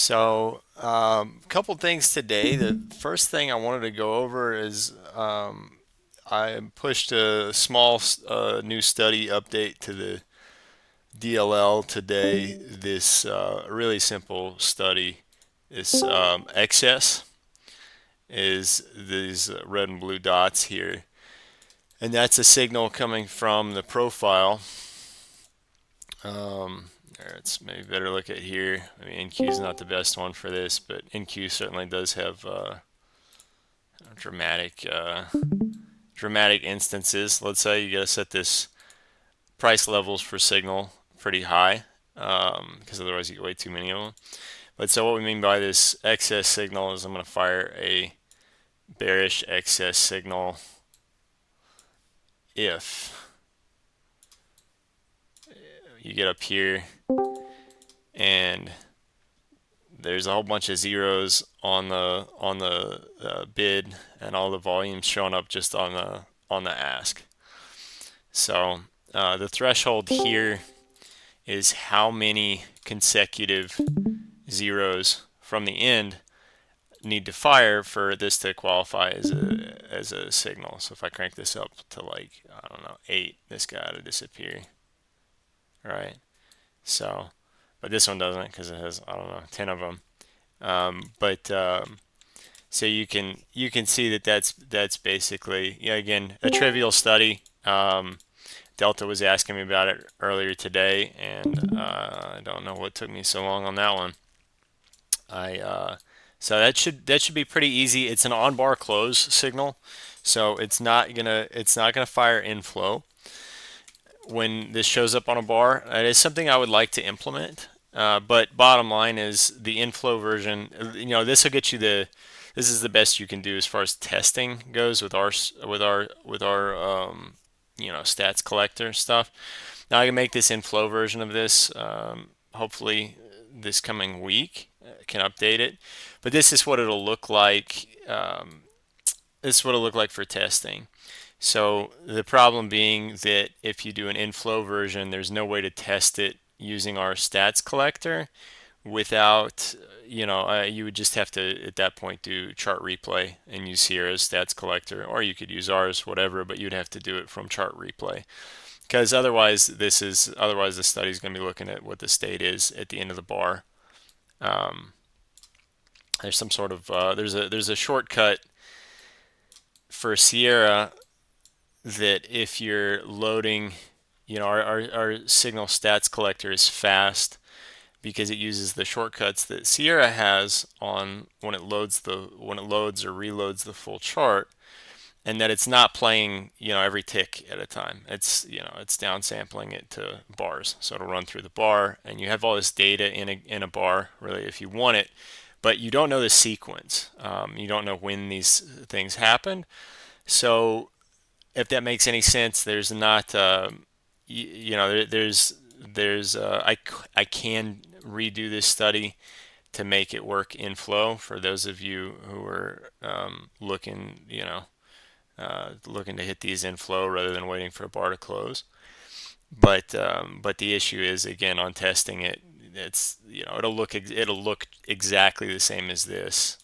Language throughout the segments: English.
So, a couple things today. The first thing I wanted to go over is I pushed a small new study update to the DLL today. This really simple study. This excess is these red and blue dots here, and that's a signal coming from the profile. It's maybe better look at here. I mean, NQ is not the best one for this, but NQ certainly does have dramatic dramatic instances. Let's say you got to set this price levels for signal pretty high because otherwise you get way too many of them. But so what we mean by this excess signal is I'm going to fire a bearish excess signal if you get up here and there's a whole bunch of zeros on the bid and all the volumes showing up just on the ask. So the threshold here is how many consecutive zeros from the end need to fire for this to qualify as a signal. So if I crank this up to like I don't know 8, this guy ought to disappear, right? So, but this one doesn't because it has I don't know 10 of them. But So you can see that that's basically again a trivial study. Delta was asking me about it earlier today, and I don't know what took me so long on that one. I So that should be pretty easy. It's an on bar close signal, so it's not gonna fire inflow when this shows up on a bar. It is something I would like to implement. But bottom line is the inflow version. This will get you the. This is the best you can do as far as testing goes with our stats collector stuff. Now I can make this inflow version of this. Hopefully this coming week can update it. But this is what it'll look like. This is what it'll look like for testing. So the problem being that if you do an inflow version, there's no way to test it using our stats collector without, you would just have to at that point do chart replay and use Sierra's stats collector, or you could use ours, whatever, but you'd have to do it from chart replay because otherwise the study is going to be looking at what the state is at the end of the bar. Um, there's some sort of there's a shortcut for Sierra that if you're loading, our signal stats collector is fast because it uses the shortcuts that Sierra has on when it loads or reloads the full chart, and that it's not playing every tick at a time. It's downsampling it to bars, so it'll run through the bar, and you have all this data in a bar really if you want it, but you don't know the sequence. You don't know when these things happen. So if that makes any sense, there's not, I can redo this study to make it work in flow for those of you who are looking to hit these in flow rather than waiting for a bar to close. But the issue is again on testing it, it'll look exactly the same as this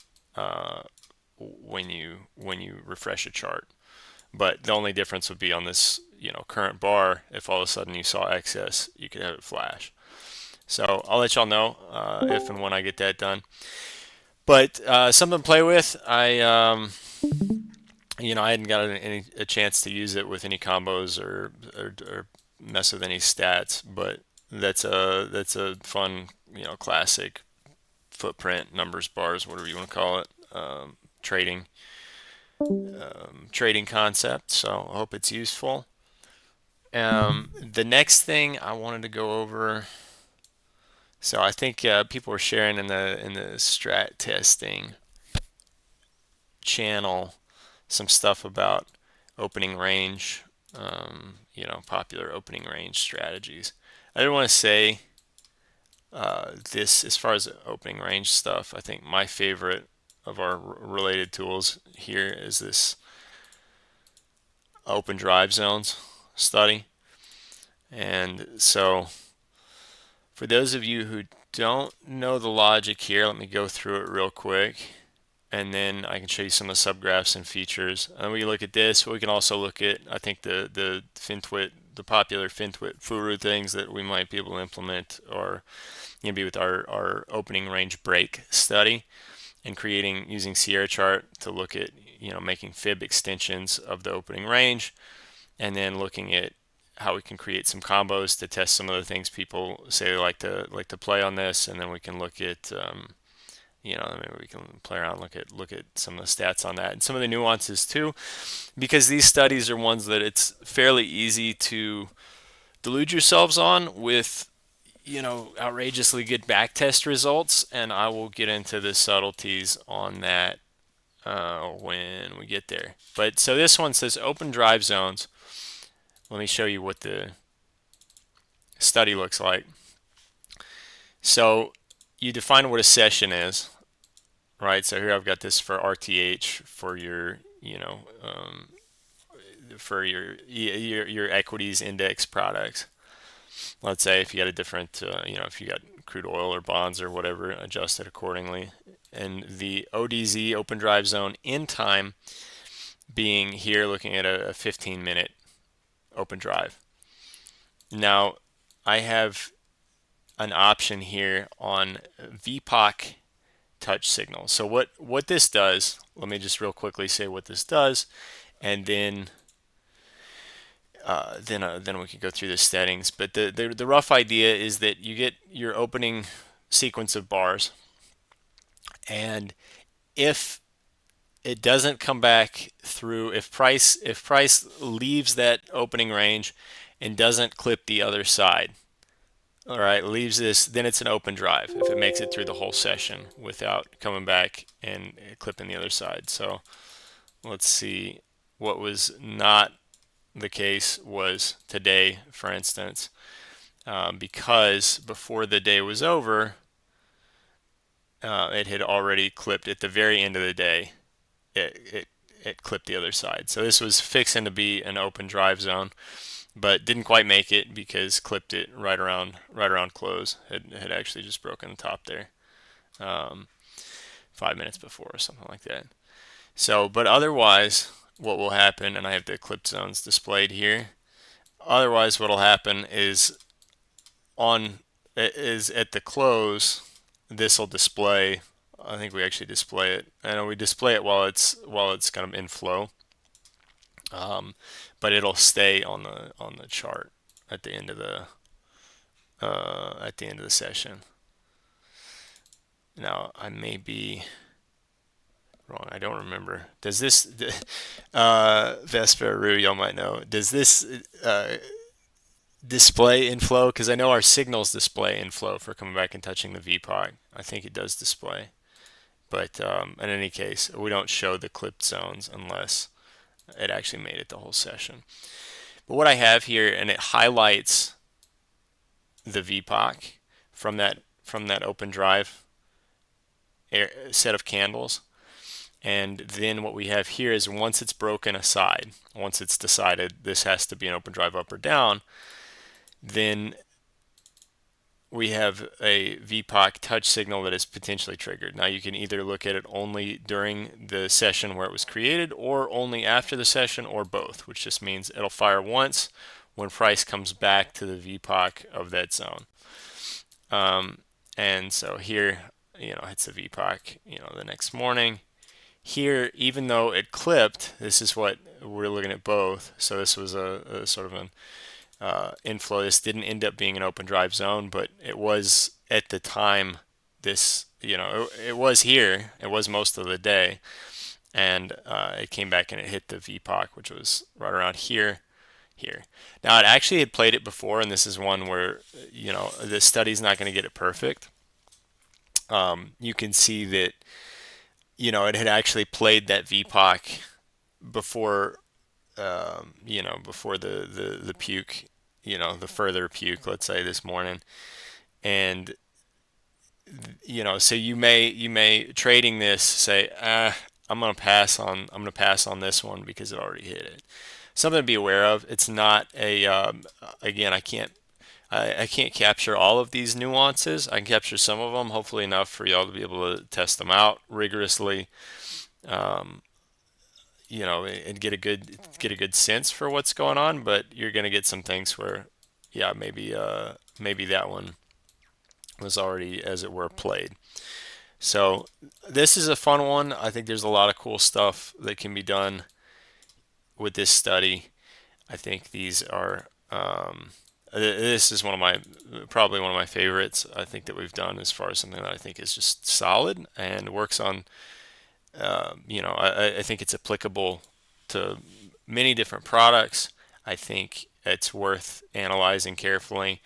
when you refresh a chart. But the only difference would be on this, current bar. If all of a sudden you saw excess, you could have it flash. So I'll let y'all know if and when I get that done. But something to play with. I hadn't got a chance to use it with any combos or mess with any stats. But that's a fun, classic footprint numbers bars, whatever you want to call it, trading trading concept. So I hope it's useful. The next thing I wanted to go over. So I think people were sharing in the strat testing channel some stuff about opening range, popular opening range strategies. I didn't want to say this as far as opening range stuff. I think my favorite of our related tools here is this open drive zones study. And so for those of you who don't know the logic here. Let me go through it real quick, and then I can show you some of the subgraphs and features. And we look at this. We can also look at, I think, the FinTwit, the popular FinTwit Furu things that we might be able to implement, or be with our opening range break study and creating using Sierra chart to look at making fib extensions of the opening range, and then looking at how we can create some combos to test some of the things people say they like to play on this, and then we can look at maybe we can play around, look at some of the stats on that and some of the nuances too, because these studies are ones that it's fairly easy to delude yourselves on with outrageously good backtest results, and I will get into the subtleties on that when we get there. But so this one says open drive zones. Let me show you what the study looks like. So you define what a session is, right? So here I've got this for RTH for your, for your equities index products. Let's say if you got a different, if you got crude oil or bonds or whatever, adjust it accordingly. And the ODZ open drive zone in time being here, looking at a 15-minute open drive. Now I have an option here on VPOC touch signal. So what this does, let me just real quickly say what this does, and then we can go through the settings. But the rough idea is that you get your opening sequence of bars, and if it doesn't come back through, if price leaves that opening range and doesn't clip the other side, all right, leaves this, then it's an open drive if it makes it through the whole session without coming back and clipping the other side. So let's see, what was not the case was today, for instance, because before the day was over, it had already clipped at the very end of the day. It clipped the other side. So this was fixing to be an open drive zone, but didn't quite make it because clipped it right around close. Had actually just broken the top there, 5 minutes before or something like that. So, but otherwise, what will happen, and I have the clipped zones displayed here. Otherwise, what will happen is at the close, this will display. I think we actually display it. I know we display it while it's kind of in flow, but it'll stay on the chart at the end of the session. Now I may be wrong. I don't remember. Does this Vesper Rue, y'all might know? Does this display in flow? Because I know our signals display in flow for coming back and touching the VPOC. I think it does display. But in any case, we don't show the clipped zones unless it actually made it the whole session. But what I have here, and it highlights the VPOC from that open drive set of candles. And then what we have here is once it's broken aside, once it's decided this has to be an open drive up or down, then we have a VPOC touch signal that is potentially triggered. Now you can either look at it only during the session where it was created or only after the session, or both, which just means it'll fire once when price comes back to the VPOC of that zone. And so here, hits the VPOC, the next morning. Here, even though it clipped, this is what we're looking at both. So this was a sort of an inflow. This didn't end up being an open drive zone, but it was at the time. This, it was here. It was most of the day, and it came back and it hit the VPOC, which was right around here. Now it actually had played it before, and this is one where the study's not going to get it perfect. You can see that it had actually played that VPOC before before the puke, the further puke, let's say this morning. And so you may trading this say, I'm gonna pass on this one because it already hit it. Something to be aware of. It's not a again, I can't capture all of these nuances. I can capture some of them, hopefully enough for y'all to be able to test them out rigorously, um, and get a good sense for what's going on. But you're gonna get some things where, yeah, maybe that one was already, as it were, played. So this is a fun one. I think there's a lot of cool stuff that can be done with this study. I think these are this is one of my probably one of my favorites. I think that we've done as far as something that I think is just solid and works on. I think it's applicable to many different products. I think it's worth analyzing carefully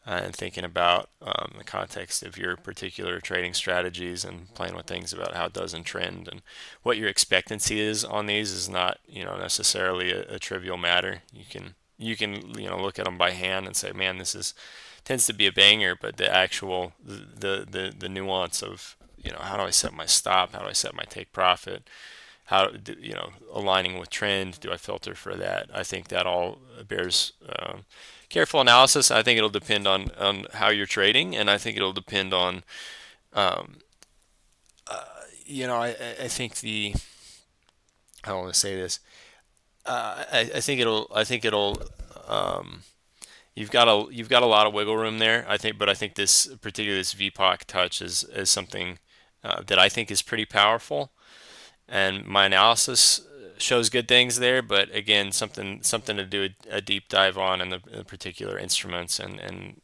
and thinking about the context of your particular trading strategies and playing with things about how it does in trend and what your expectancy is on these is not necessarily a trivial matter. You can look at them by hand and say, man, this is tends to be a banger, but the actual the nuance of how do I set my stop, how do I set my take profit, how aligning with trend, do I filter for that? I think that all bears careful analysis. I think it'll depend on how you're trading, and I think it'll depend on um, I think the I don't want to say this. I think it'll you've got a lot of wiggle room there. I think this particularly this VPOC touch is something that I think is pretty powerful, and my analysis shows good things there. But again, something to do a deep dive on in the particular instruments and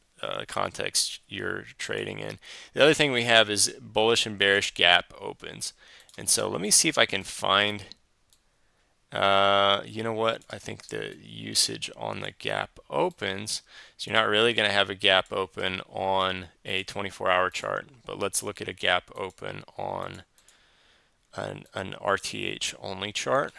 context you're trading in. The other thing we have is bullish and bearish gap opens, and so let me see if I can find. You know what? I think the usage on the gap opens. So you're not really going to have a gap open on a 24-hour chart, but let's look at a gap open on an RTH only chart.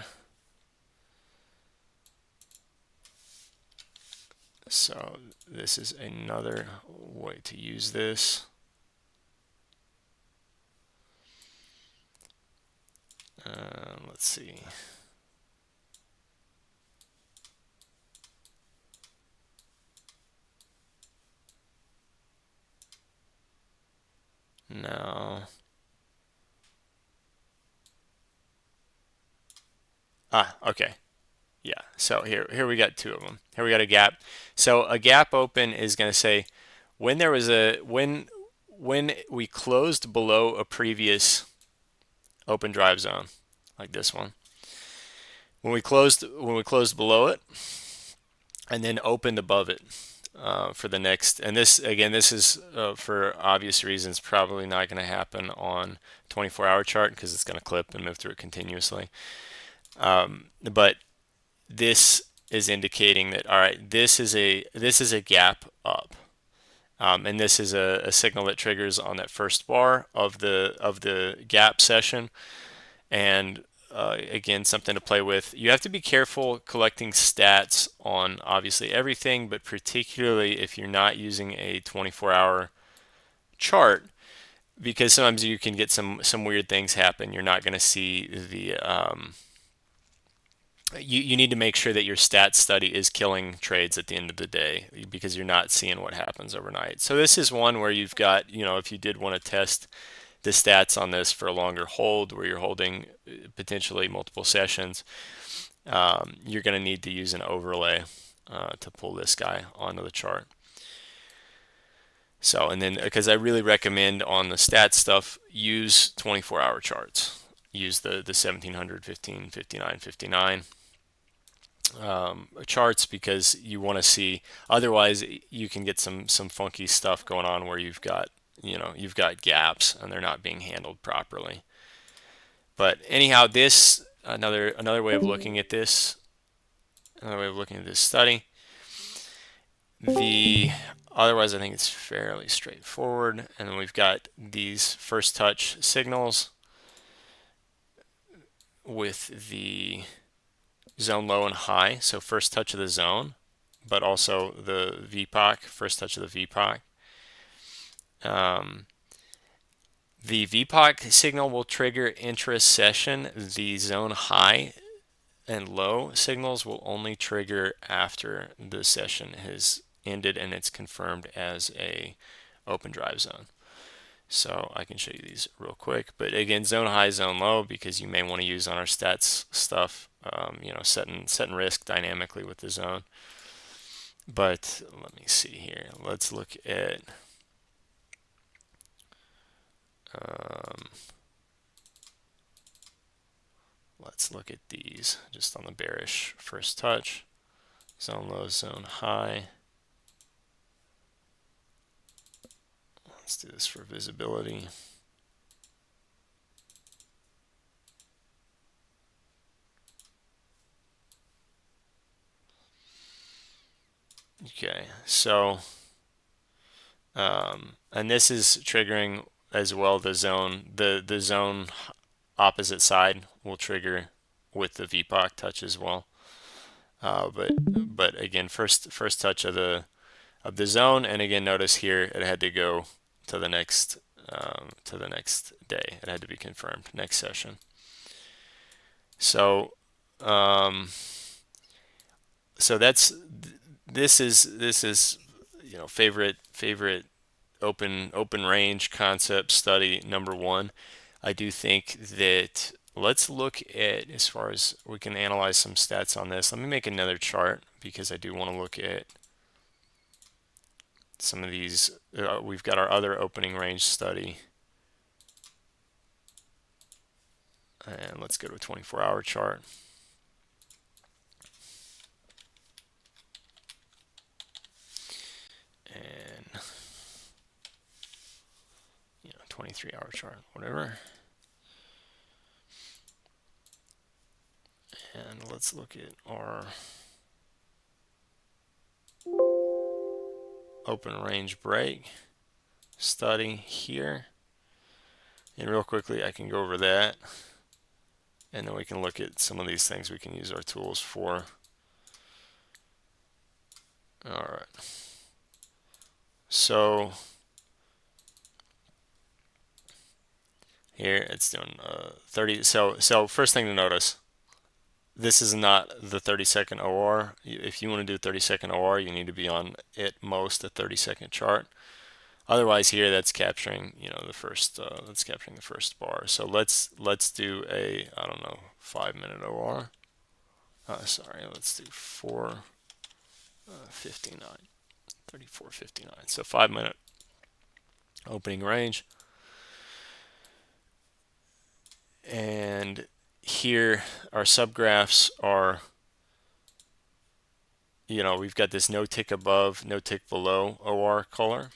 So this is another way to use this. Let's see. No. Okay. Yeah. So here we got two of them. Here we got a gap. So a gap open is going to say when we closed below a previous open drive zone, like this one. When we closed below it and then opened above it for the next, and this is for obvious reasons probably not going to happen on 24-hour chart because it's going to clip and move through it continuously. But this is indicating that all right, this is a gap up. And this is a signal that triggers on that first bar of the gap session. And again, something to play with. You have to be careful collecting stats on obviously everything, but particularly if you're not using a 24-hour chart, because sometimes you can get some weird things happen. You're not going to see the you need to make sure that your stat study is killing trades at the end of the day because you're not seeing what happens overnight. So this is one where you've got, if you did want to test the stats on this for a longer hold where you're holding potentially multiple sessions, you're going to need to use an overlay to pull this guy onto the chart. So, and then because I really recommend on the stat stuff, use 24-hour charts. Use the 1700, 15, 59, 59 charts because you want to see. Otherwise, you can get some funky stuff going on where you've got gaps and they're not being handled properly. But anyhow, this another way of looking at this, another way of looking at this study. Otherwise, I think it's fairly straightforward. And then we've got these first touch signals with the zone low and high. So first touch of the zone, but also the VPOC, first touch of the VPOC. The VPOC signal will trigger intra-session. The zone high and low signals will only trigger after the session has ended and it's confirmed as a open drive zone. So I can show you these real quick. But again, zone high, zone low, because you may want to use on our stats stuff, setting risk dynamically with the zone. But let me see here. Let's look at these just on the bearish first touch. Zone low, zone high. Let's do this for visibility. Okay, so and this is triggering as well the zone opposite side will trigger with the VPOC touch as well. But again, first touch of the zone, and again notice here it had to go to the next day. It had to be confirmed next session. So this is favorite open range concept study number one. I do think that let's look at, as far as we can analyze some stats on this. Let me make another chart because I do want to look at some of these. We've got our other opening range study. And let's go to a 24-hour chart. And 23-hour chart, whatever. And let's look at our open range break study here. And real quickly, I can go over that. And then we can look at some of these things we can use our tools for. All right. So here it's doing 30. So first thing to notice, this is not the 30-second OR. If you want to do 30-second OR, you need to be on at most a 30-second chart. Otherwise, here that's capturing the first bar. So let's do a 5-minute OR. Sorry, let's do 4:59, 34:59. So 5-minute opening range. And here our subgraphs are, we've got this no tick above, no tick below OR color.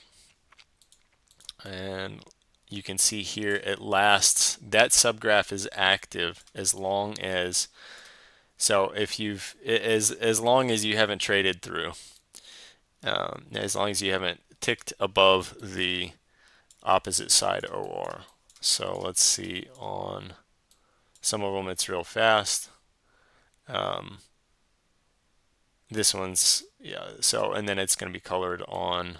And you can see here it lasts, that subgraph is active as long as, so if you've, as long as you haven't traded through, as long as you haven't ticked above the opposite side OR. So let's see, on some of them it's real fast. This one's, so, and then it's going to be colored on,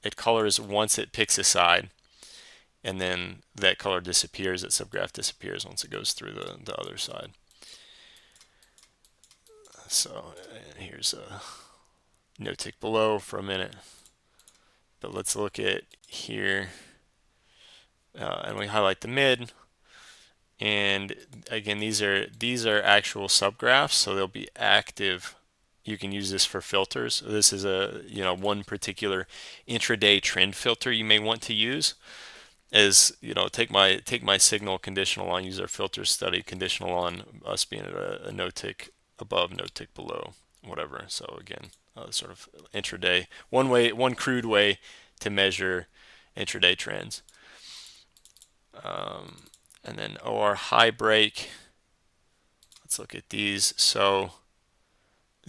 it colors once it picks a side, and then that color disappears, that subgraph disappears once it goes through the other side. So here's a no tick below for a minute. But let's look at here, and we highlight the mid. And again, these are actual subgraphs, so they'll be active. You can use this for filters. This is a one particular intraday trend filter you may want to use. As take my signal conditional on user filter study conditional on us being at a no tick above, no tick below, whatever. So again, sort of intraday, one crude way to measure intraday trends. And then OR high break. Let's look at these. So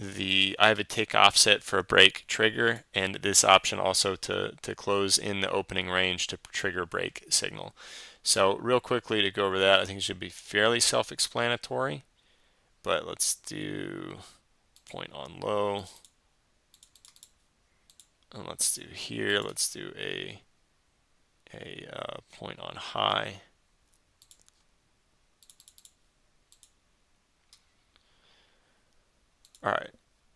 I have a tick offset for a break trigger, and this option also to close in the opening range to trigger break signal. So real quickly to go over that, I think it should be fairly self-explanatory, but let's do point on low, and let's do here, let's do a point on high. All right,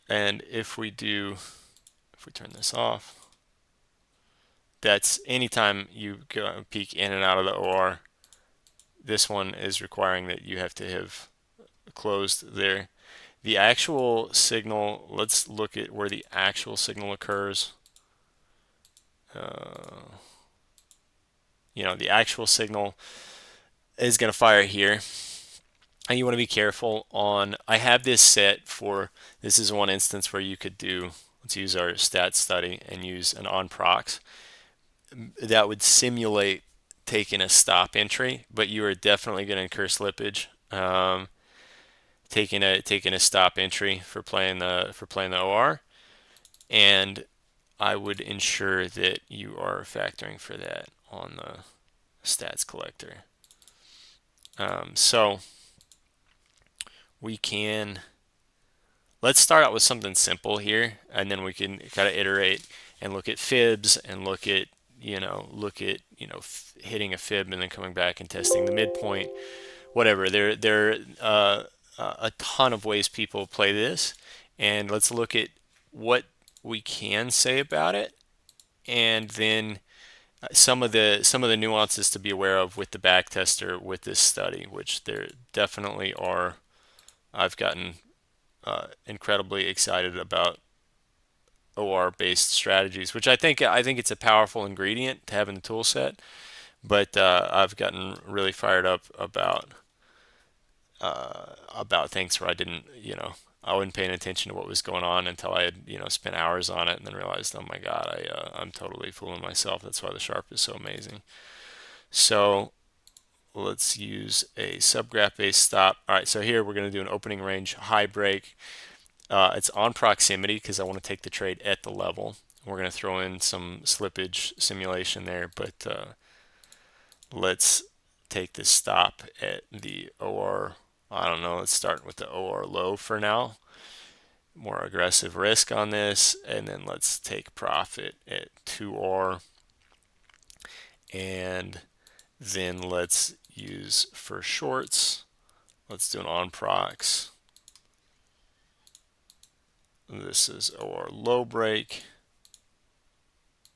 and if we do If we turn this off, that's anytime you go peek in and out of the OR, this one is requiring that you have to have closed there. The actual signal, let's look at where the actual signal occurs. The actual signal is going to fire here. And you want to be careful on, I have this set for, this is one instance where you could do, let's use our stat study and use an on prox. That would simulate taking a stop entry, but you are definitely going to incur slippage. Taking a stop entry for playing the OR, and I would ensure that you are factoring for that on the stats collector. So we can, let's start out with something simple here, and then we can kind of iterate and look at fibs and look at hitting a fib and then coming back and testing the midpoint, whatever. There a ton of ways people play this, and let's look at what we can say about it, and then some of the nuances to be aware of with the back tester with this study, which there definitely are. I've gotten incredibly excited about OR based strategies, which I think it's a powerful ingredient to have in the tool set. But I've gotten really fired up about things where I wasn't paying attention to what was going on until I had spent hours on it, and then realized, oh my God, I'm totally fooling myself. That's why the Sharp is so amazing. So let's use a subgraph based stop. All right, so here we're going to do an opening range high break. It's on proximity because I want to take the trade at the level. We're going to throw in some slippage simulation there, but let's take this stop at the OR. I don't know, let's start with the OR low for now. More aggressive risk on this, and then let's take profit at 2R, and then let's use for shorts. Let's do an on prox. This is OR low break,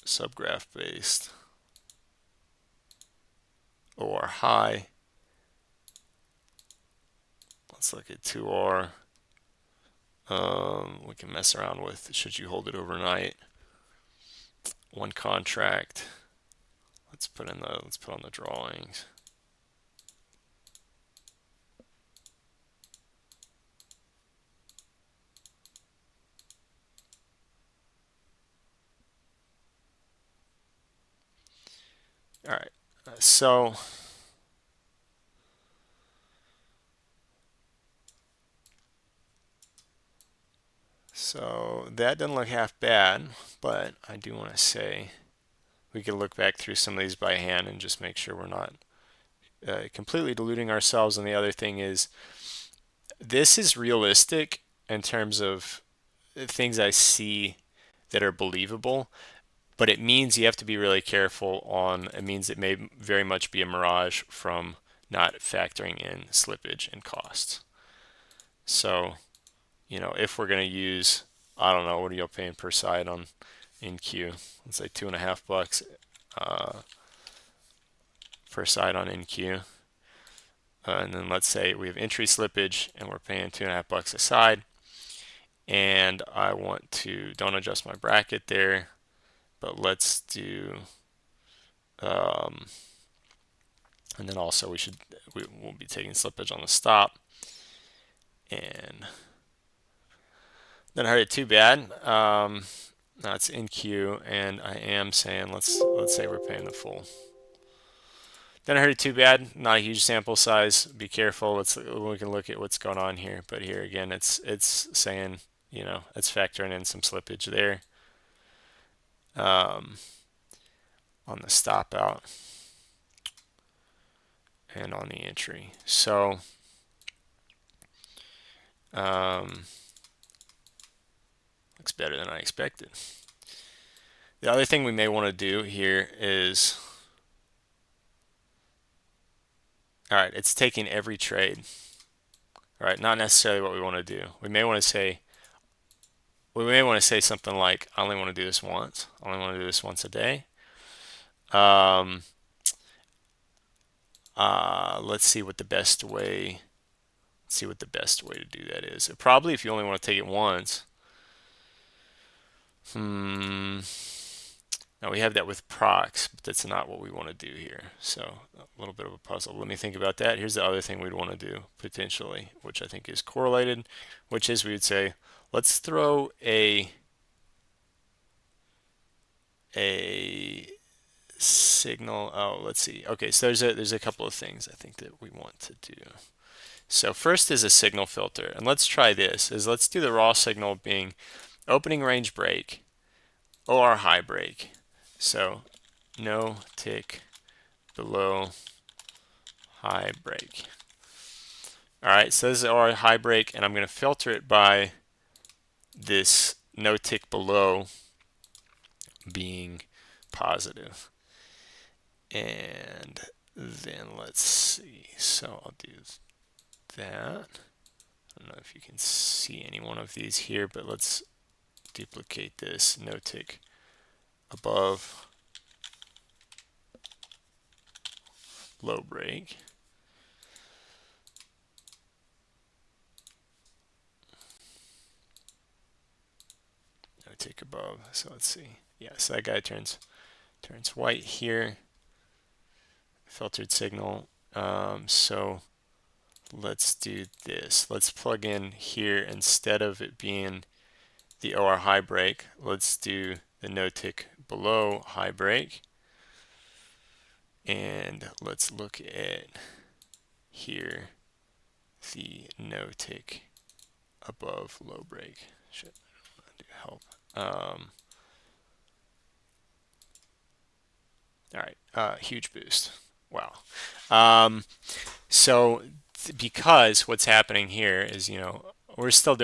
subgraph based, OR high. Let's look at 2R. We can mess around with should you hold it overnight. One contract. Let's put on the drawings. All right. So that doesn't look half bad, but I do want to say we could look back through some of these by hand and just make sure we're not completely deluding ourselves. And the other thing is, this is realistic in terms of things I see that are believable, but it means you have to be really careful on, it means it may very much be a mirage from not factoring in slippage and costs. So, if we're going to use, I don't know, what are you paying per side on NQ? Let's say $2.50 per side on NQ. And then let's say we have entry slippage and we're paying $2.50 a side. And I want to, don't adjust my bracket there, but let's do, and then also we'll be taking slippage on the stop. And then I heard it too bad. Now it's NQ, and I am saying let's say we're paying the full. Then I heard it too bad. Not a huge sample size. Be careful. We can look at what's going on here. But here again, it's saying it's factoring in some slippage there on the stop out and on the entry. So looks better than I expected. The other thing we may want to do here is, all right, it's taking every trade. All right, not necessarily what we want to do. We may want to say, we may want to say something like, I only want to do this once. I only want to do this once a day. Let's see what the best way. Let's see what the best way to do that is. Probably if you only want to take it once. Now we have that with procs, but that's not what we want to do here. So a little bit of a puzzle. Let me think about that. Here's the other thing we'd want to do potentially, which I think is correlated, which is we would say, let's throw a signal. Oh, let's see. Okay, so there's a couple of things I think that we want to do. So first is a signal filter, and let's try this. Let's do the raw signal being opening range break, OR high break. So no tick below high break. All right, so this is OR high break, and I'm going to filter it by this no tick below being positive. And then let's see. So I'll do that. I don't know if you can see any one of these here, but let's duplicate this no tick above low break. No tick above. So let's see. Yeah, so that guy turns white here. Filtered signal. So let's do this. Let's plug in here, instead of it being the OR high break, let's do the no tick below high break. And let's look at here the no tick above low break. Should do help. All right, huge boost. Wow. So because what's happening here is, we're still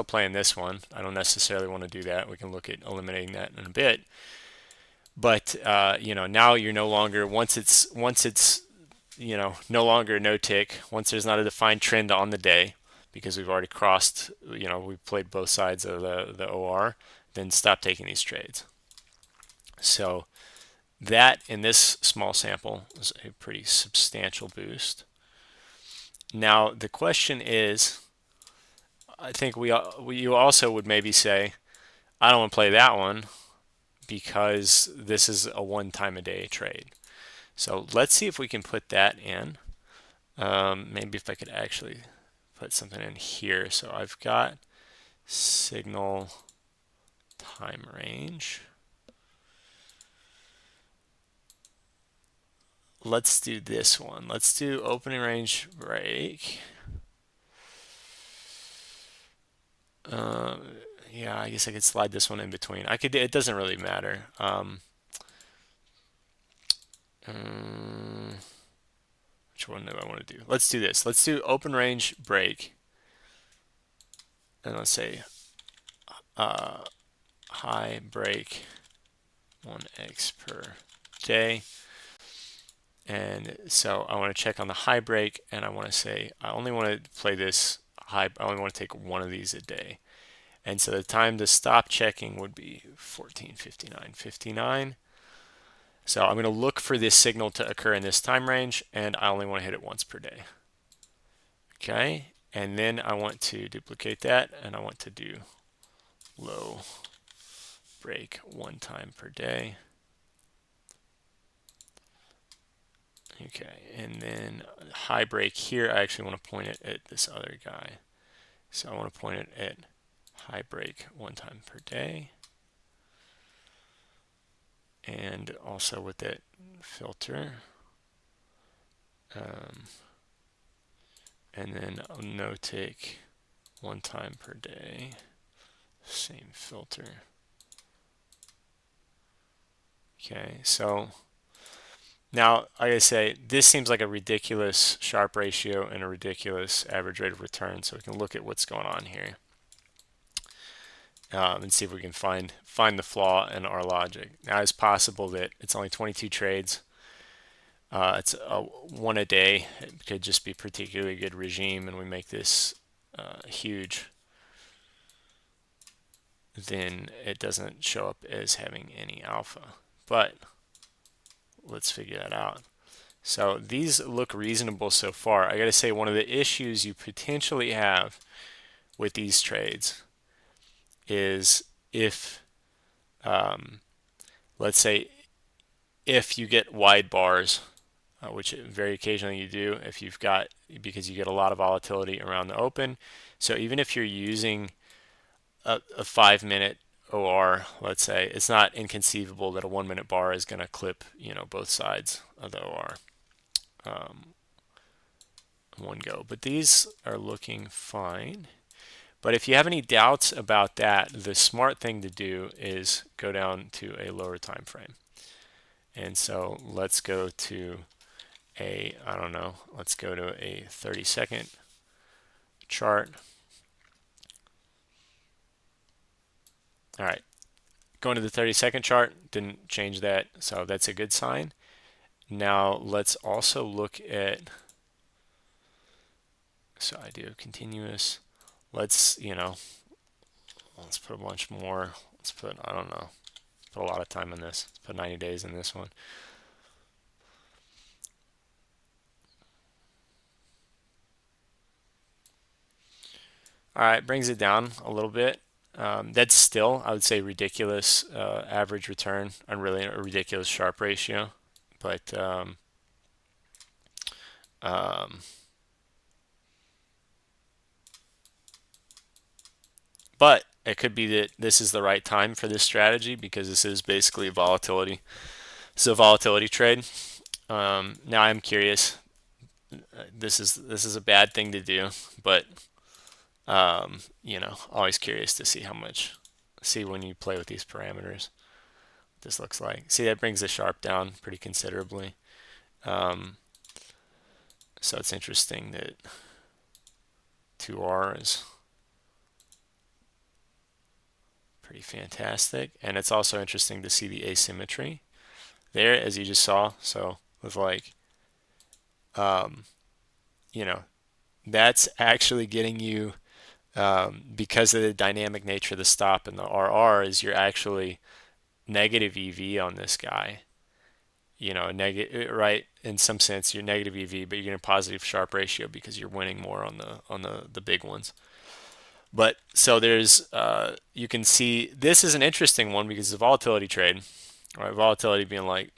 playing this one. I don't necessarily want to do that. We can look at eliminating that in a bit. But now you're no longer, once it's no longer no tick, once there's not a defined trend on the day, because we've already crossed, we've played both sides of the OR, then stop taking these trades. So that, in this small sample, is a pretty substantial boost. Now the question is, I think you also would maybe say, I don't want to play that one because this is a one time a day trade. So let's see if we can put that in. Maybe if I could actually put something in here. So I've got signal time range. Let's do this one. Let's do opening range break. Yeah, I guess I could slide this one in between. It doesn't really matter. Which one do I want to do? Let's do this. Let's do open range break. And let's say high break 1x per day. And so I want to check on the high break, and I want to say I only want to play this high. I only want to take one of these a day. And so the time to stop checking would be 14:59:59. So I'm going to look for this signal to occur in this time range, and I only want to hit it once per day. Okay, and then I want to duplicate that, and I want to do low break one time per day. Okay, and then high break here, I actually want to point it at this other guy. So I want to point it at high break one time per day. And also with that filter. And then no tick one time per day. Same filter. Okay, so now, like I say, this seems like a ridiculous Sharpe ratio and a ridiculous average rate of return. So we can look at what's going on here and see if we can find the flaw in our logic. Now, it's possible that it's only 22 trades. It's one a day. It could just be particularly good regime, and we make this huge. then it doesn't show up as having any alpha. But let's figure that out. So these look reasonable so far. I got to say, one of the issues you potentially have with these trades is if, let's say, if you get wide bars, which very occasionally you do, if you've got, because you get a lot of volatility around the open. So even if you're using a 5-minute OR, let's say, it's not inconceivable that a 1-minute bar is going to clip, both sides of the OR. One go. But these are looking fine. But if you have any doubts about that, the smart thing to do is go down to a lower time frame. And so let's go to I don't know, let's go to a 30-second chart. All right, going to the 30-second chart, didn't change that, so that's a good sign. Now let's also look at, so I do continuous. Let's, let's put a bunch more. Let's put, I don't know, put a lot of time in this. Let's put 90 days in this one. All right, brings it down a little bit. That's still, I would say, ridiculous average return on really a ridiculous Sharpe ratio. But um, but it could be that this is the right time for this strategy because this is basically a volatility. It's a volatility trade. Now I'm curious. This is a bad thing to do, but always curious to see how much, see when you play with these parameters, what this looks like. See, that brings the Sharpe down pretty considerably. So it's interesting that 2R is pretty fantastic. And it's also interesting to see the asymmetry there, as you just saw. So with like, that's actually getting you, because of the dynamic nature of the stop and the RR, is you're actually negative EV on this guy. Negative, right? In some sense, you're negative EV, but you're getting a positive Sharpe ratio because you're winning more on the big ones. But so there's, you can see this is an interesting one because it's a volatility trade, right? Volatility being like,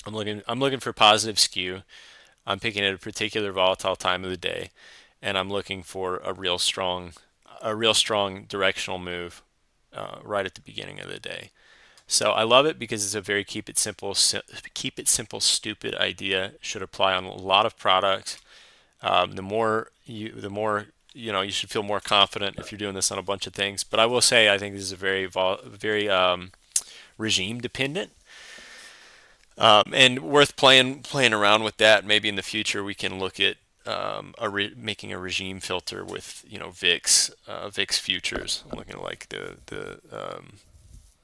I'm looking for positive skew. I'm picking at a particular volatile time of the day, and I'm looking for a real strong directional move right at the beginning of the day. So I love it because it's a very keep it simple, stupid idea. Should apply on a lot of products. The more you should feel more confident if you're doing this on a bunch of things. But I will say, I think this is a very regime dependent, and worth playing around with that. Maybe in the future we can look at making a regime filter with VIX futures. I'm looking at like the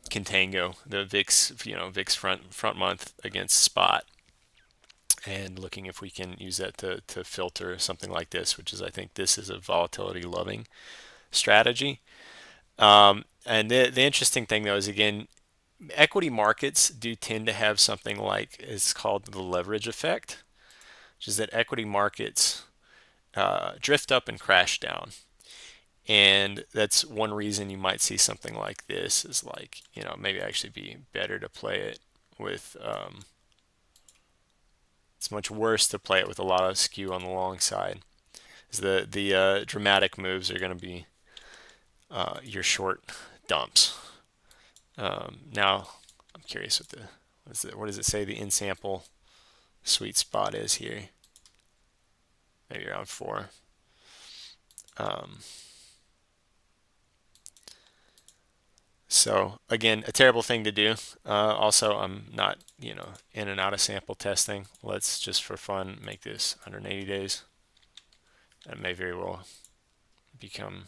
contango, the VIX front month against spot, and looking if we can use that to filter something like this, which is, I think this is a volatility loving strategy. And the interesting thing though is, again, equity markets do tend to have something like, it's called the leverage effect, which is that equity markets drift up and crash down. And that's one reason you might see something like this, is like, maybe actually be better to play it with, it's much worse to play it with a lot of skew on the long side. The dramatic moves are going to be your short dumps. Now, I'm curious what does it say the in sample sweet spot is here? Maybe around 4. So again, a terrible thing to do. Also, I'm not, in and out of sample testing. Let's just for fun make this 180 days. It may very well become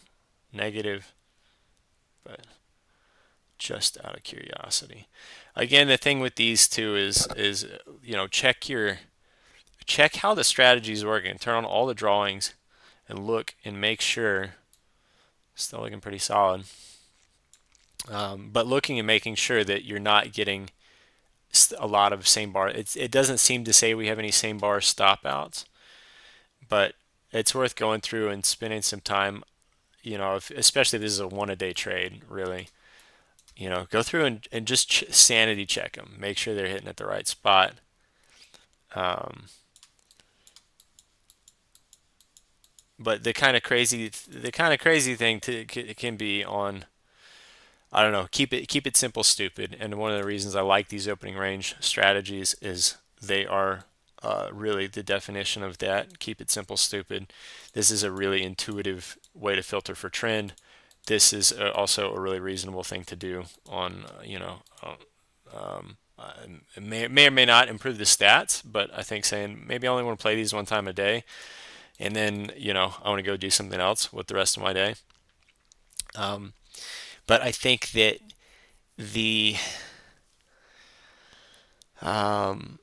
negative, but just out of curiosity. Again, the thing with these two is check how the strategy is working. Turn on all the drawings and look and make sure. Still looking pretty solid. 180 But looking and making sure that you're not getting a lot of same bar. It doesn't seem to say we have any same bar stop outs, but it's worth going through and spending some time. Especially if this is a one a day trade, really. Go through and just sanity check them. Make sure they're hitting at the right spot. Um, but the kind of crazy thing can be on, I don't know, keep it simple, stupid. And one of the reasons I like these opening range strategies is they are really the definition of that. Keep it simple, stupid. This is a really intuitive way to filter for trend. This is also a really reasonable thing to do on, it may or may not improve the stats, but I think saying maybe I only want to play these one time a day, and then I want to go do something else with the rest of my day. Um, but I think that the um,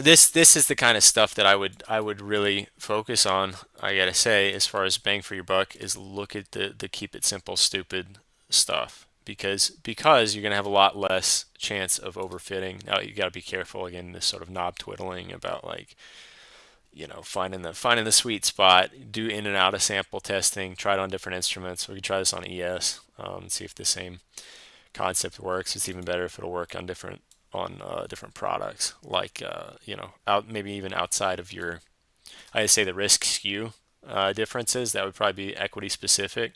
this is the kind of stuff that I would really focus on. I gotta say, as far as bang for your buck, is look at the keep it simple, stupid stuff because you're gonna have a lot less chance of overfitting. Now you gotta be careful again, this sort of knob twiddling about like finding the sweet spot. Do in and out of sample testing. Try it on different instruments. We can try this on ES, see if the same concept works. It's even better if it'll work on different products, like out maybe even outside of your. I say the risk skew differences. That would probably be equity specific.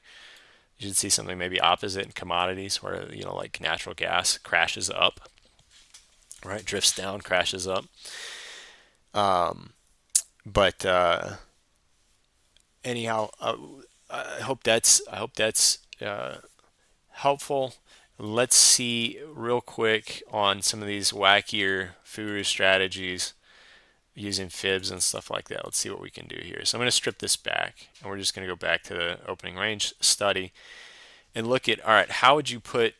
You should see something maybe opposite in commodities, where like natural gas crashes up, right? Drifts down, crashes up. But anyhow, I hope that's helpful. Let's see real quick on some of these wackier Furu strategies using fibs and stuff like that. Let's see what we can do here. So I'm going to strip this back, and we're just going to go back to the opening range study and look at, all right, how would you put,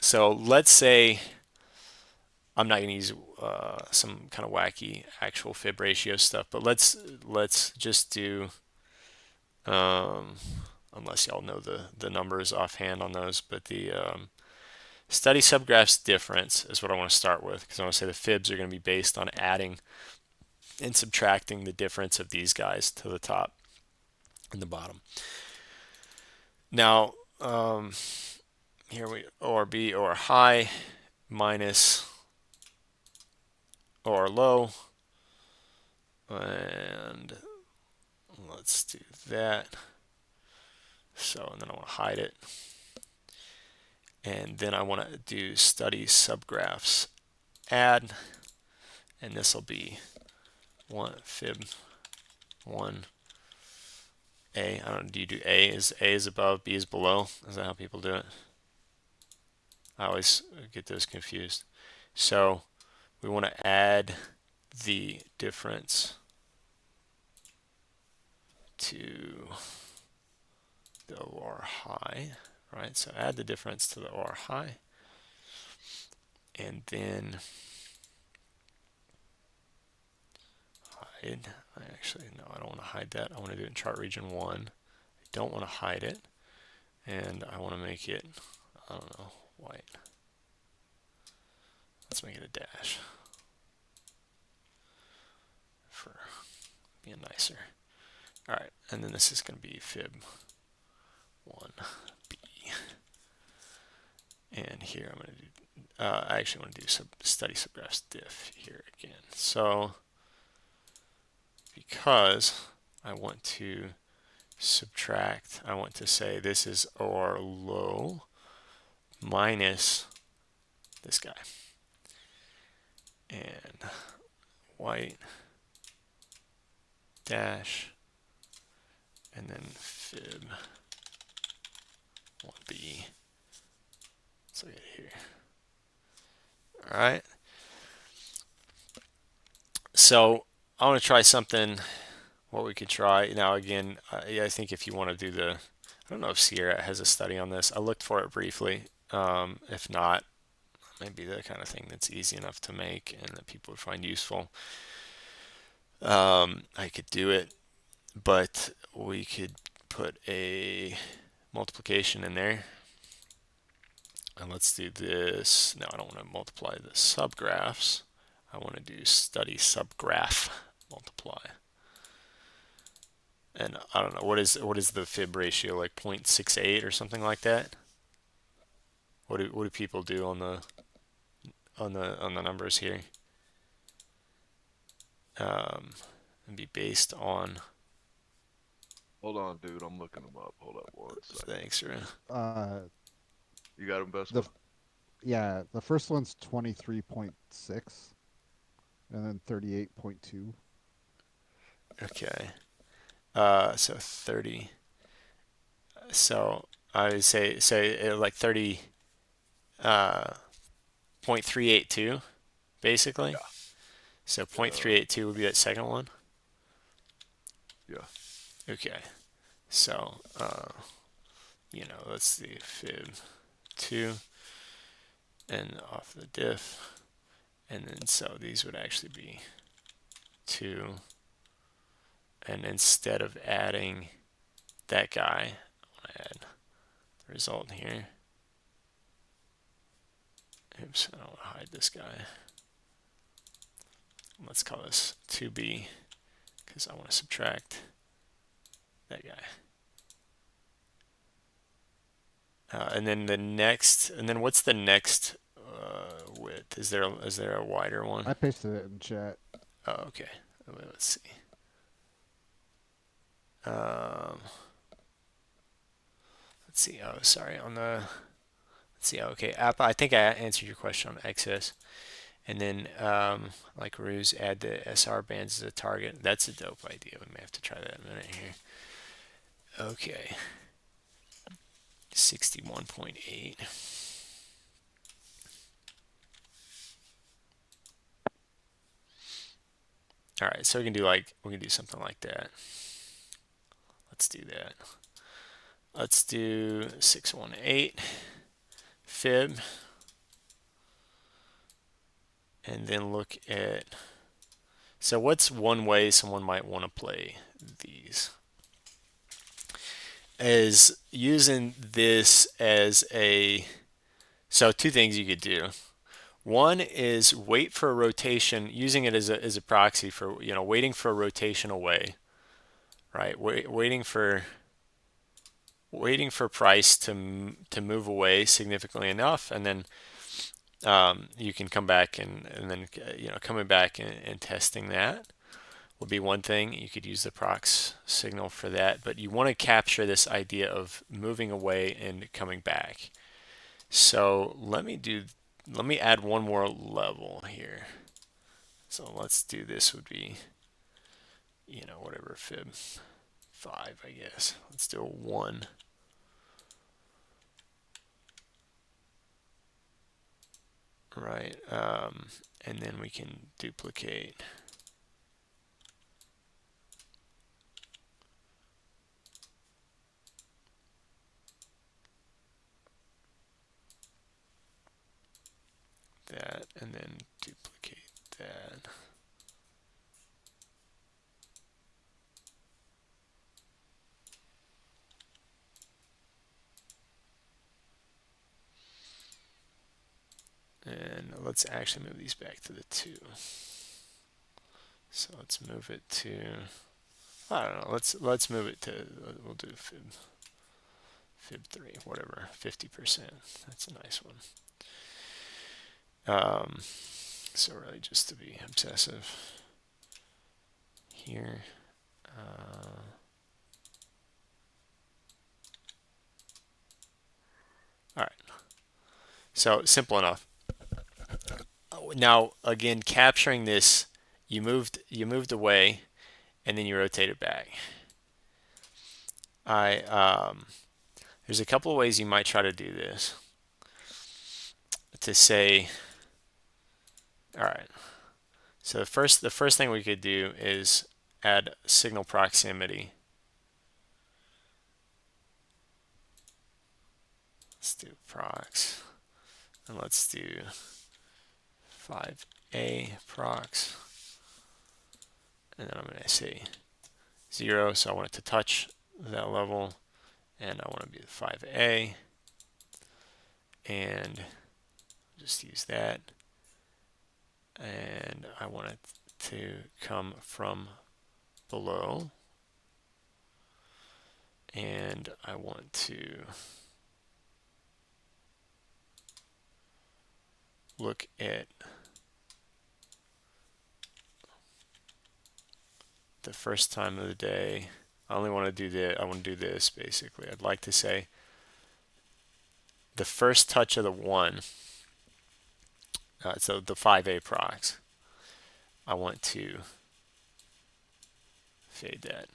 so let's say I'm not going to use some kind of wacky actual fib ratio stuff, but let's just do, um, unless y'all know the numbers offhand on those, but the study subgraphs difference is what I want to start with, because I want to say the fibs are going to be based on adding and subtracting the difference of these guys to the top and the bottom. Now, here we ORB or high minus or low, and let's do that. So, and then I want to hide it, and then I want to do study subgraphs add, and this will be one fib one A. I don't know, do you do A is above, B is below? Is that how people do it? I always get those confused. So we want to add the difference to the OR high, right? So add the difference to the OR high, and then hide. I don't want to hide that. I want to do it in chart region 1. I don't want to hide it, and I want to make it, I don't know, white. Let's make it a dash for being nicer. All right, and then this is going to be fib 1b. And here I'm going to do, I actually want to do study subgraphs diff here again. So because I want to subtract, I want to say this is OR low minus this guy. And white dash, and then fib 1b. So get here. All right. So I want to try something. What we could try now again. I think if you want to do the, I don't know if Sierra has a study on this. I looked for it briefly. If not, maybe the kind of thing that's easy enough to make and that people would find useful. I could do it, but we could put a multiplication in there. And let's do this. No, I don't want to multiply the subgraphs. I want to do study subgraph multiply. And I don't know, what is the fib ratio, like 0.68 or something like that? What do people do on the numbers here? And be based on. Hold on, dude. I'm looking them up. Hold up one second. Thanks, Ren. Uh, You got them, the Vespa? yeah, the first one's 23.6, and then 38.2. Okay. So 30. So I would say like 30. 0.382 basically. Yeah. So Uh, 0.382 would be that second one. yeah. Okay. So let's see, fib 2 and off the diff, and then so these would actually be 2, and instead of adding that guy, I'll add the result here. Oops, I don't want to hide this guy. Let's call this 2b because I want to subtract that guy. And then what's the next width? Is there a wider one? I pasted it in chat. Oh, okay. Let's see. Um, let's see. Oh, sorry. Let's see. Okay, I think I answered your question on excess. And then, like Ruse, add the SR bands as a target. That's a dope idea. We may have to try that in a minute here. Okay. 61.8. All right, so we can do something like that. Let's do that. Let's do 618 fib, and then look at. So what's one way someone might want to play these? Is using this as a. So two things you could do. One is wait for a rotation, using it as a proxy for waiting for a rotation away, right? Waiting for price to move away significantly enough, and then you can come back and then coming back and testing that would be one thing. You could use the prox signal for that, but you want to capture this idea of moving away and coming back. So let me add one more level here. So let's do this would be whatever fib 5, I guess. Let's do a 1. Right, and then we can duplicate that, and then duplicate that. And let's actually move these back to the 2. So let's move it to, I don't know, let's move it to, we'll do fib 3, whatever, 50%. That's a nice one. So really just to be obsessive here. All right. So simple enough. Now again, capturing this, you moved away, and then you rotate it back. There's a couple of ways you might try to do this. To say, all right. So the first thing we could do is add signal proximity. Let's do prox, and let's do 5a prox, and then I'm going to say 0, so I want it to touch that level, and I want to be the 5A, and just use that, and I want it to come from below, and I want to look at the first time of the day. I only want to do I want to do this basically. I'd like to say the first touch of the 1, so the 5A procs, I want to fade that.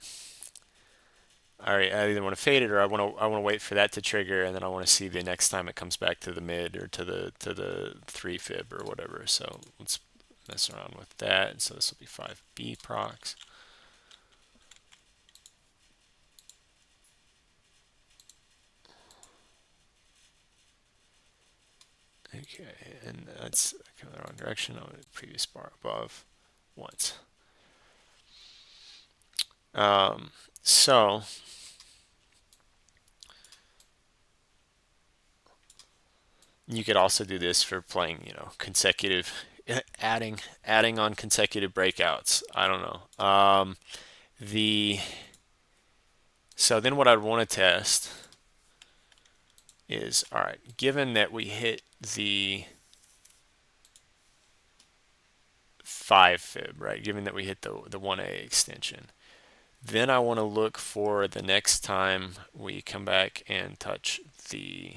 All right, I either want to fade it or I want to wait for that to trigger, and then I want to see the next time it comes back to the mid or to the 3 fib or whatever. So let's mess around with that. So this will be 5B procs. Okay, and that's coming the wrong direction. I want the previous bar above once. So you could also do this for playing, consecutive, adding on consecutive breakouts. I don't know. So then what I'd want to test is, all right, given that we hit the 5 fib, right? Given that we hit the 1A extension, then I want to look for the next time we come back and touch the,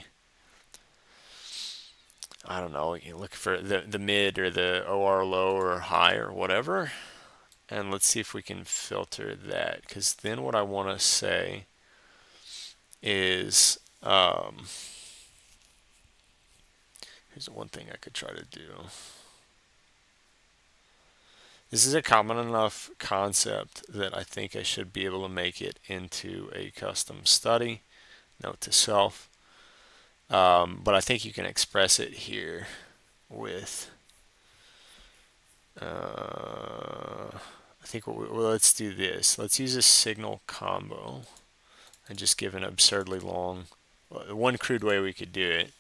I don't know, you look for the mid or the OR low or high or whatever, and let's see if we can filter that, because then what I want to say is, here's one thing I could try to do. This is a common enough concept that I think I should be able to make it into a custom study. Note to self. But I think you can express it here with, I think let's do this. Let's use a signal combo and just give an absurdly long, one crude way we could do it.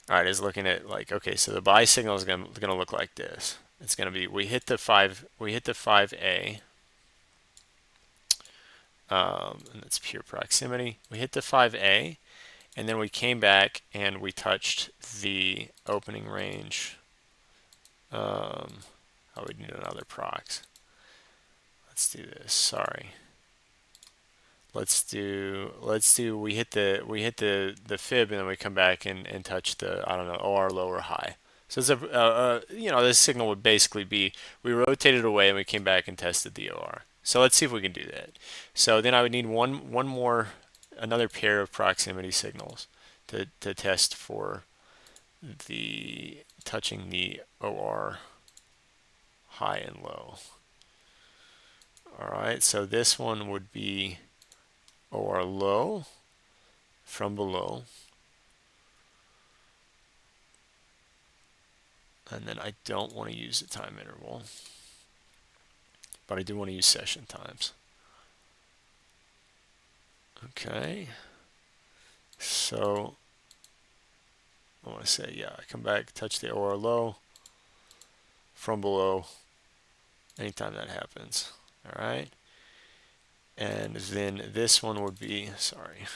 All right, is looking at like, okay, so the buy signal is going to look like this. It's going to be, we hit the 5A, and that's pure proximity. We hit the 5A, and then we came back and we touched the opening range. Oh, we need another prox. Let's do this. Sorry. Let's do we hit the fib, and then we come back and touch the, I don't know, OR low or high. So it's this signal would basically be, we rotated away and we came back and tested the OR. So let's see if we can do that. So then I would need another pair of proximity signals to test for the touching the OR high and low. All right, so this one would be OR low from below, and then I don't want to use the time interval, but I do want to use session times. Okay, so I want to say, yeah, I come back, touch the OR low from below anytime that happens. All right, and then this one would be, sorry,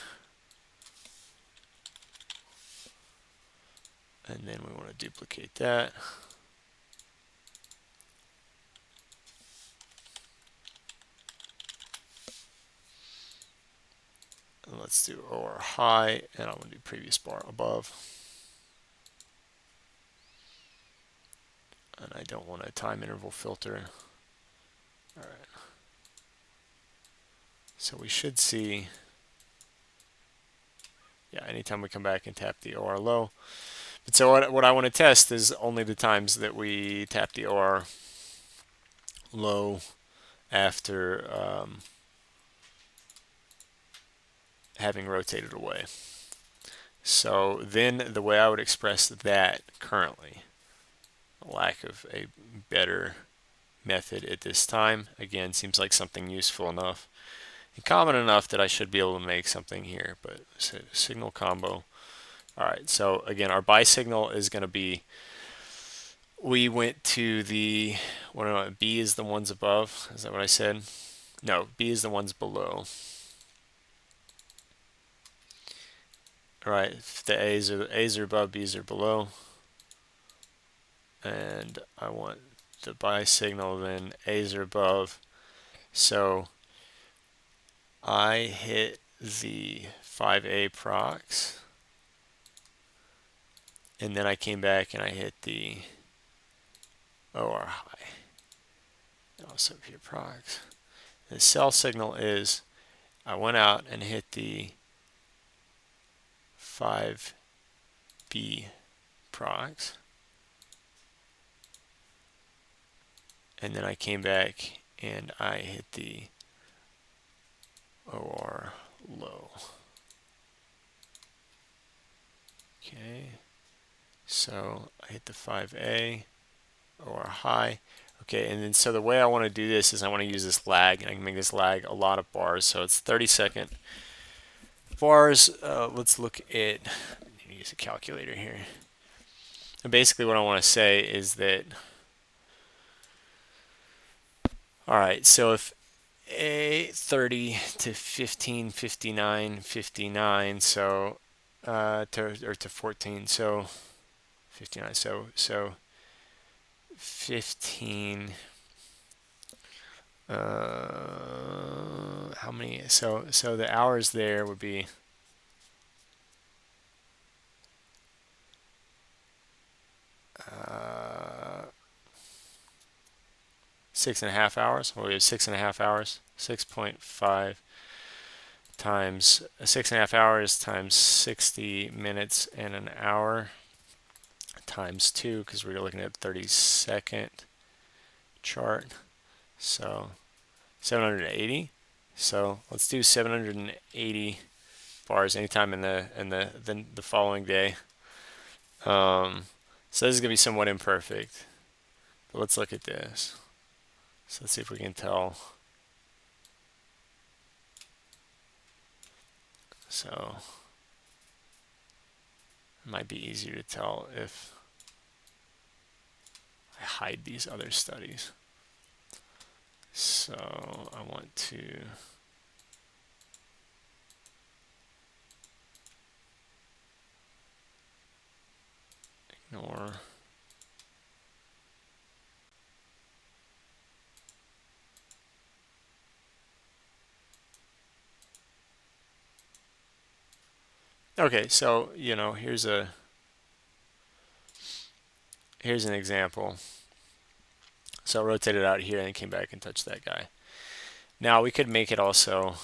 and then we want to duplicate that. And let's do OR high, and I'm going to do previous bar above. And I don't want a time interval filter. All right. So we should see, yeah, anytime we come back and tap the OR low. But so what I want to test is only the times that we tap the OR low after having rotated away. So then the way I would express that currently, lack of a better method at this time, again, seems like something useful enough, common enough that I should be able to make something here. But signal combo. All right, so again, our buy signal is going to be, we went to the, what do I, B is the ones above. Is that what I said? No, B is the ones below. All right, the A's are above, B's are below. And I want the buy signal, then A's are above. So I hit the 5A procs, and then I came back and I hit the OR high. And also here procs. The sell signal is, I went out and hit the 5B procs, and then I came back and I hit the OR low. Okay, so I hit the 5A, OR high. Okay, and then so the way I want to do this is I want to use this lag, and I can make this lag a lot of bars. So it's 30-second bars. Let's look at, use a calculator here. And basically what I want to say is that, all right, so if A 30 to 15, 59, 59, so to 14, so 59, so 15, how many, so the hours there would be 6.5 hours. Well, we have 6.5 hours. 6.5 times 6.5 hours times 60 minutes and an hour times 2, because we're looking at 30-second chart. So 780. So let's do 780 bars anytime in the following day. So this is gonna be somewhat imperfect, but let's look at this. So let's see if we can tell. So it might be easier to tell if I hide these other studies. So I want to ignore. Okay, so here's an example. So I rotated out here and came back and touched that guy. Now we could make it also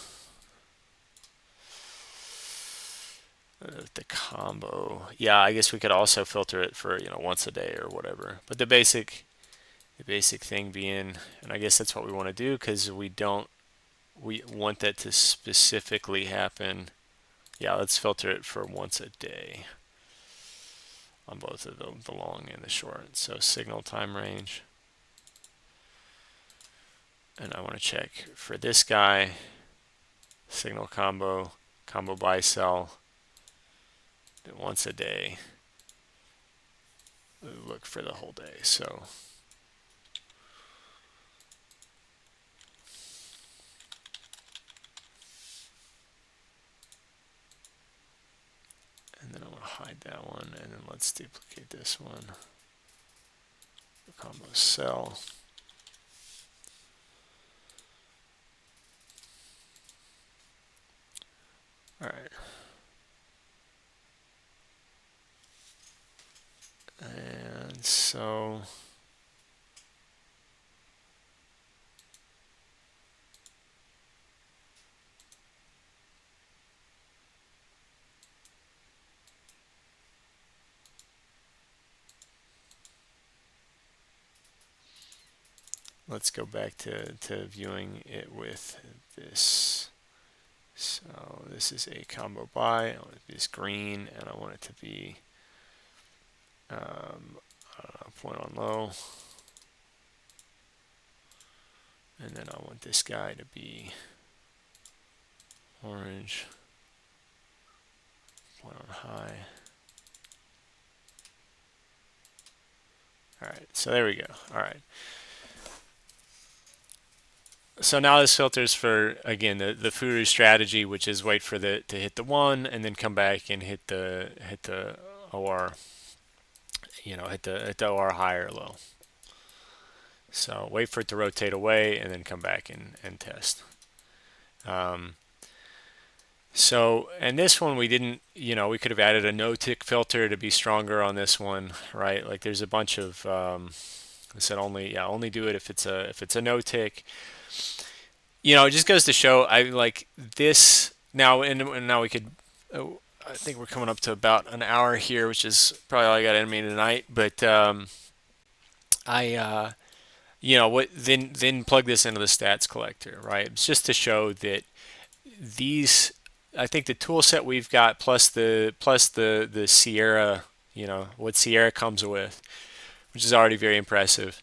the combo. Yeah, I guess we could also filter it for once a day or whatever. But the basic thing being, and I guess that's what we want to do, because we want that to specifically happen. Yeah, let's filter it for once a day on both of the long and the short. So signal time range. And I want to check for this guy, signal combo buy sell, once a day. Look for the whole day. So and then I want to hide that one, and then let's duplicate this one. Combo sell. All right. And so let's go back to viewing it with this. So this is a combo buy. I want it to be this green, and I want it to be I don't know, point on low. And then I want this guy to be Orange, one on high. All right, so there we go. All right. So now this filters for, again, the Furu strategy, which is wait for the to hit the one and then come back and hit the OR, hit the OR high or low. So wait for it to rotate away and then come back and test. Um, and this one we didn't, we could have added a no tick filter to be stronger on this one, right? Like there's a bunch of, I said only do it if it's a no tick. It just goes to show I like this now, and now we could. I think we're coming up to about an hour here, which is probably all I got in me tonight. But I what then plug this into the stats collector, right? It's just to show that these, I think the tool set we've got plus the Sierra, what Sierra comes with, which is already very impressive.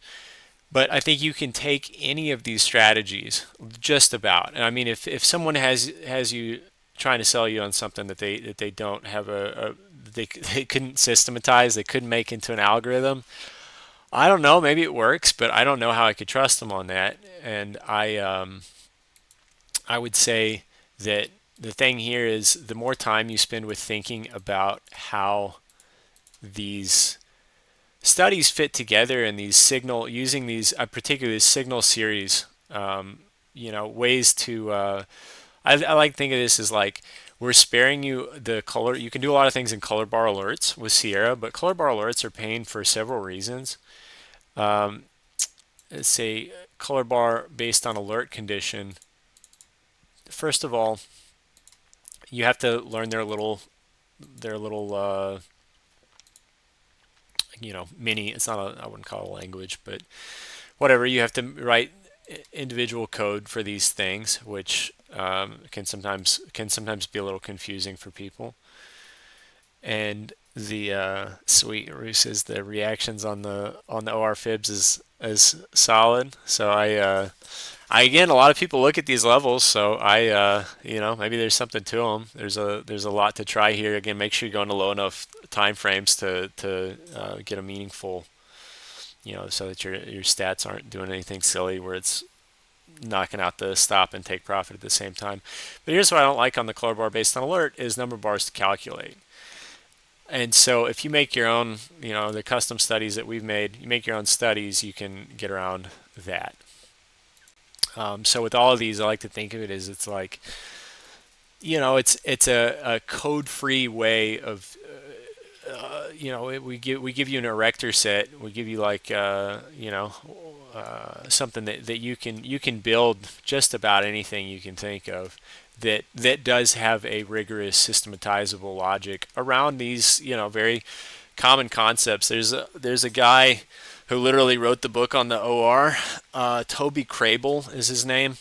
But I think you can take any of these strategies, just about. And I mean, if someone has you trying to sell you on something that they don't have they couldn't systematize, they couldn't make into an algorithm. I don't know, maybe it works, but I don't know how I could trust them on that. And I would say that the thing here is the more time you spend with thinking about how these studies fit together and these using these particularly signal series, ways to, I like to think of this as like we're sparing you the color. You can do a lot of things in color bar alerts with Sierra, but color bar alerts are paying for several reasons. Let's say color bar based on alert condition. First of all, you have to learn their little mini. It's not I wouldn't call it a language, but whatever. You have to write individual code for these things, which can sometimes be a little confusing for people. And the sweet Rue says the reactions on the OR fibs is solid. So I again, a lot of people look at these levels, so maybe there's something to them. There's a lot to try here. Again, make sure you go into low enough time frames to get a meaningful, so that your stats aren't doing anything silly where it's knocking out the stop and take profit at the same time. But here's what I don't like on the color bar based on alert is number of bars to calculate. And so if you make your own, the custom studies that we've made, you make your own studies, you can get around that. So with all of these, I like to think of it as it's like, it's a code-free way of, we give you an erector set. We give you like, something that you can build just about anything you can think of that does have a rigorous systematizable logic around these, very common concepts. There's a guy who literally wrote the book on the OR. Toby Crable is his name.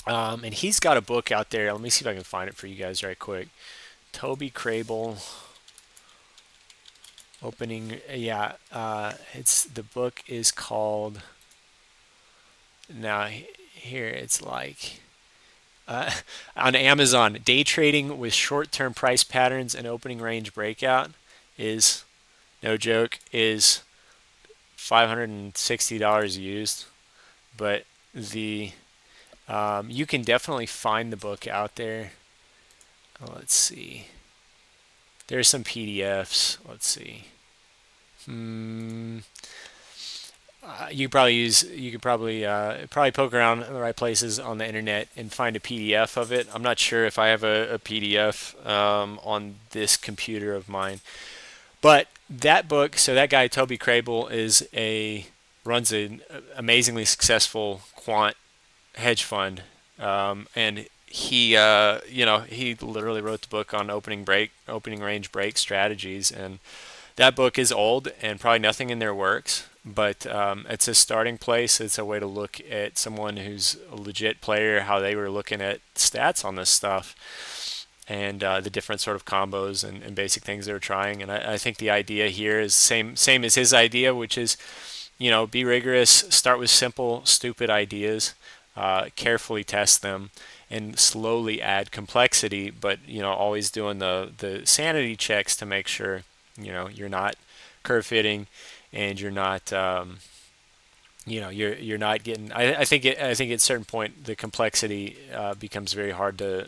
And he's got a book out there. Let me see if I can find it for you guys right quick. Toby Crable. Opening, yeah. The book is called, now here it's like, on Amazon, Day Trading with Short-Term Price Patterns and Opening Range Breakout is, no joke, is $560 used. But you can definitely find the book out there. Let's see. There's some PDFs. Let's see. You could probably poke around in the right places on the internet and find a PDF of it. I'm not sure if I have a PDF on this computer of mine, but that book. So that guy Toby Crable runs an amazingly successful quant hedge fund, and he literally wrote the book on opening range break strategies, and that book is old and probably nothing in there works, but it's a starting place. It's a way to look at someone who's a legit player, how they were looking at stats on this stuff, and the different sort of combos and basic things they were trying. And I think the idea here is same as his idea, which is, be rigorous, start with simple, stupid ideas. carefully test them, and slowly add complexity, but always doing the sanity checks to make sure you're not curve fitting, and you're not you're not getting. I think at a certain point the complexity becomes very hard to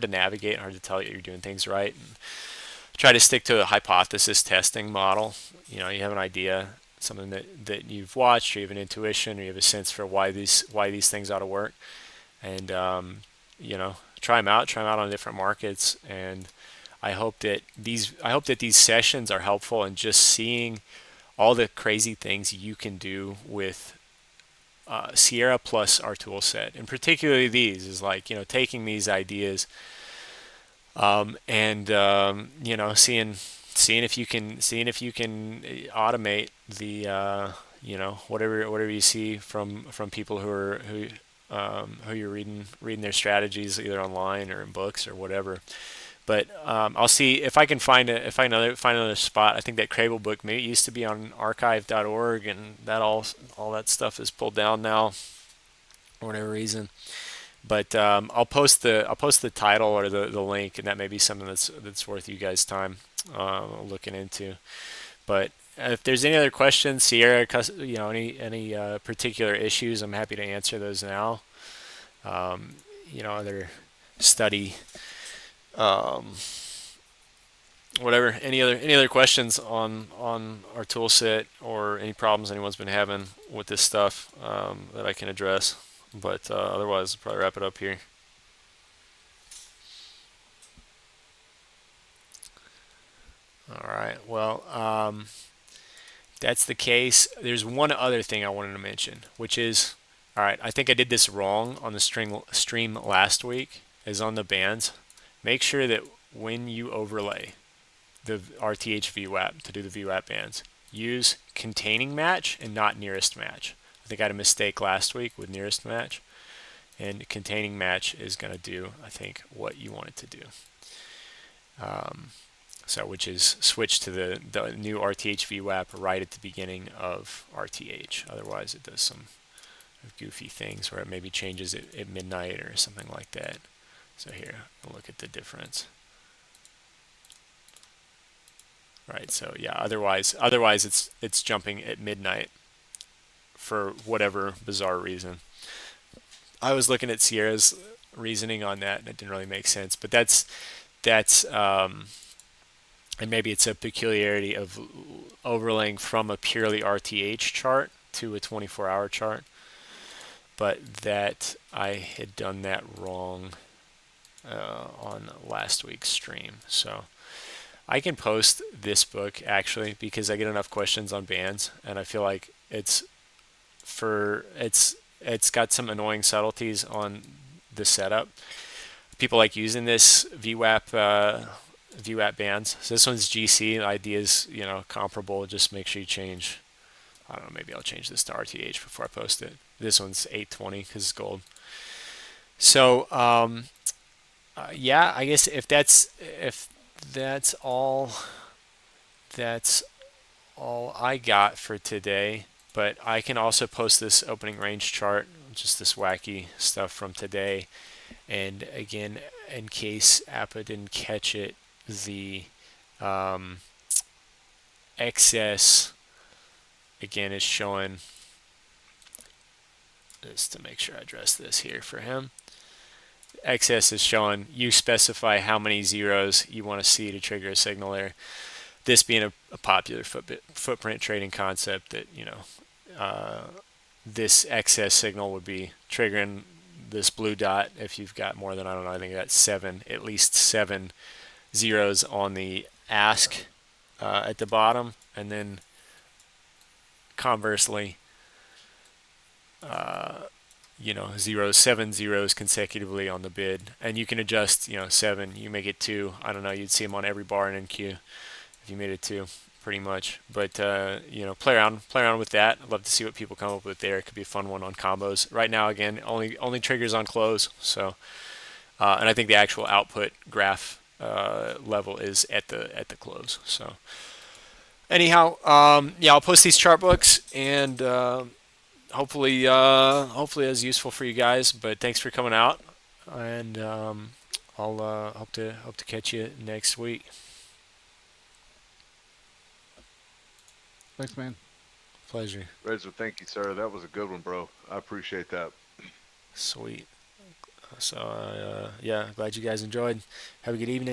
navigate, hard to tell that you're doing things right. And try to stick to a hypothesis testing model. You have an idea, something that you've watched, or you have an intuition, or you have a sense for why these things ought to work, and try them out on different markets. And I hope that these sessions are helpful in just seeing all the crazy things you can do with Sierra plus our tool set, and particularly these is like taking these ideas, and seeing if you can automate the whatever you see from people who you're reading their strategies either online or in books or whatever. But I'll see if I can find another spot. I think that Crable book maybe used to be on archive.org, and that all that stuff is pulled down now for whatever reason. But I'll post the title or the link, and that may be something that's worth you guys' time looking into. But if there's any other questions, Sierra, any particular issues, I'm happy to answer those now. Other study, um, whatever. Any other questions on our tool set, or any problems anyone's been having with this stuff that I can address. But otherwise, I'll probably wrap it up here. All right. Well, if that's the case, there's one other thing I wanted to mention, which is, all right, I think I did this wrong on the stream last week, is on the bands. Make sure that when you overlay the RTH VWAP to do the VWAP bands, use containing match and not nearest match. I think I had a mistake last week with nearest match, and containing match is going to do, I think, what you want it to do. Which is switch to the new RTH VWAP right at the beginning of RTH. Otherwise, it does some goofy things where it maybe changes it at midnight or something like that. So here, I'll look at the difference. Right. So yeah. Otherwise, it's jumping at midnight for whatever bizarre reason. I was looking at Sierra's reasoning on that, and it didn't really make sense. But that's and maybe it's a peculiarity of overlaying from a purely RTH chart to a 24-hour chart. But that I had done that wrong on last week's stream. So I can post this book actually, because I get enough questions on bands, and I feel like it's got some annoying subtleties on the setup. People like using this VWAP bands. So this one's GC. The idea is comparable. Just make sure you change. I don't know. Maybe I'll change this to RTH before I post it. This one's 820 because it's gold. So yeah, I guess if that's all I got for today. But I can also post this opening range chart, just this wacky stuff from today. And again, in case Appa didn't catch it, the excess again is showing, just to make sure I address this here for him. Excess is showing you specify how many zeros you want to see to trigger a signal there. This being a popular footprint trading concept that this excess signal would be triggering this blue dot if you've got more than, I don't know, I think that's at least seven zeros on the ask at the bottom, and then conversely, seven zeros consecutively on the bid, and you can adjust, seven. You make it two. I don't know. You'd see them on every bar in NQ if you made it two, pretty much. But play around with that. I'd love to see what people come up with there. It could be a fun one on combos. Right now, again, only triggers on close. So, and I think the actual output graph level is at the close. So, anyhow, yeah, I'll post these chart books, and hopefully hopefully it was useful for you guys. But thanks for coming out, and I'll hope to catch you next week. Thanks, man. Pleasure. Razor, thank you, sir. That was a good one, bro. I appreciate that. Sweet. So yeah, glad you guys enjoyed. Have a good evening.